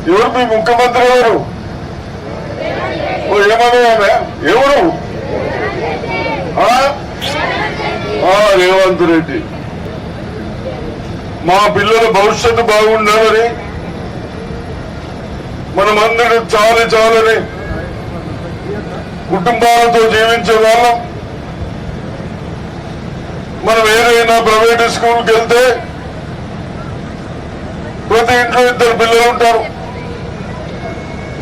ఎవరు మీ ముఖ్యమంత్రి ఎవరు? ఏమన్నా ఎవరు? రేవంత్ రెడ్డి. మా పిల్లల భవిష్యత్తు బాగుండాలని మనమందరూ చాలని కుటుంబాలతో జీవించే వాళ్ళం. మనం ఏదైనా ప్రైవేట్ స్కూల్కి వెళ్తే ప్రతి ఇంట్లో 2 పిల్లలు ఉంటారు.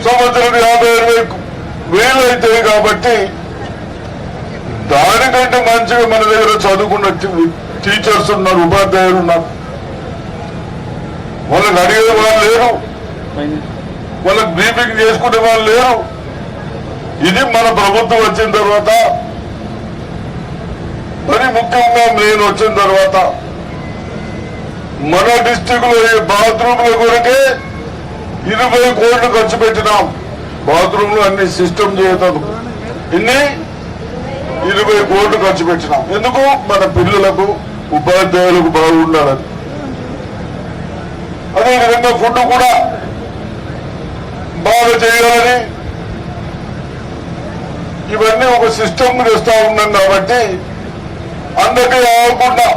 సంవత్సరం 50,000 అవుతాయి. కాబట్టి దానికంటే మంచిగా మన దగ్గర చదువుకున్న టీచర్స్ ఉన్నారు, ఉపాధ్యాయులు ఉన్నారు. వాళ్ళకి అడిగే వాళ్ళు లేరు, వాళ్ళకి బ్రీఫింగ్ చేసుకునే వాళ్ళు లేరు. ఇది మన ప్రభుత్వం వచ్చిన తర్వాత, మరి ముఖ్యంగా నేను వచ్చిన తర్వాత మన డిస్టిక్ లో బాత్రూమ్ల కొరకే 20 కోట్లు ఖర్చు పెట్టినాం. బాత్రూంలో అన్ని సిస్టమ్ చేయతాను. ఇన్ని 20 కోట్లు ఖర్చు పెట్టినాం. ఎందుకు? మన పిల్లలకు ఉపాధ్యాయులకు బాగుండాలని. అదేవిధంగా ఫుడ్ కూడా బాగా చేయాలని ఇవన్నీ ఒక సిస్టమ్ తెస్తా ఉన్నాం. కాబట్టి అందరికీ ఆగకుండా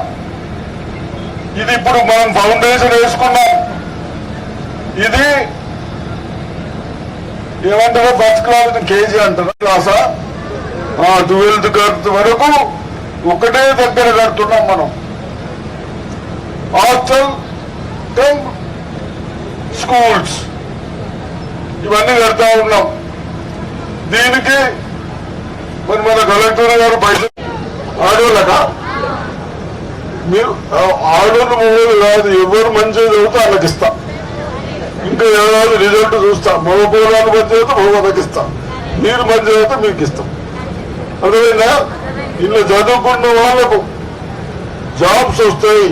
ఇది ఇప్పుడు మనం ఫౌండేషన్ వేసుకున్నాం. ఇది ఏమంటారో ఫస్ట్ క్లాస్ కేజీ అంటారు, క్లాసా 12th క్లాస్ వరకు ఒకటే దగ్గర కడుతున్నాం మనం. హాస్టల్ స్కూల్స్ ఇవన్నీ కడతా ఉన్నాం. దీనికి మరి మన కలెక్టర్ గారు పైసలు ఆడోళ్ళక మీరు ఆడోళ్ళు మొగలు కాదు, ఎవరు మంచిగా చదివితే వాళ్ళకి ఇస్తా. ఇంకా ఏడాది రిజల్ట్ చూస్తా. మగ పోరాలు మంచి అయితే మగకి ఇస్తా, మీరు మంచి అయితే మీకు ఇస్తాం. అదేవిధంగా ఇల్లు చదువుకున్న వాళ్ళకు జాబ్స్ వస్తాయి.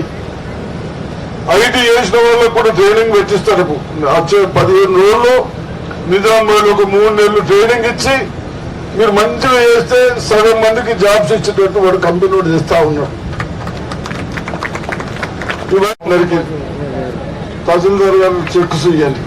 ఐటీ చేసిన వాళ్ళకు కూడా ట్రైనింగ్ పెట్టిస్తారు. వచ్చే 15 రోజులు నిజామాబాద్ ఒక 3 నెలలు ట్రైనింగ్ ఇచ్చి మీరు మంచిగా చేస్తే సగం మందికి జాబ్స్ ఇచ్చేటట్టు వాడు కంపెనీ చేస్తా ఉన్నాడు. ఇవన్నీ తహసీల్దార్ గారు చెక్స్ ఇవ్వండి.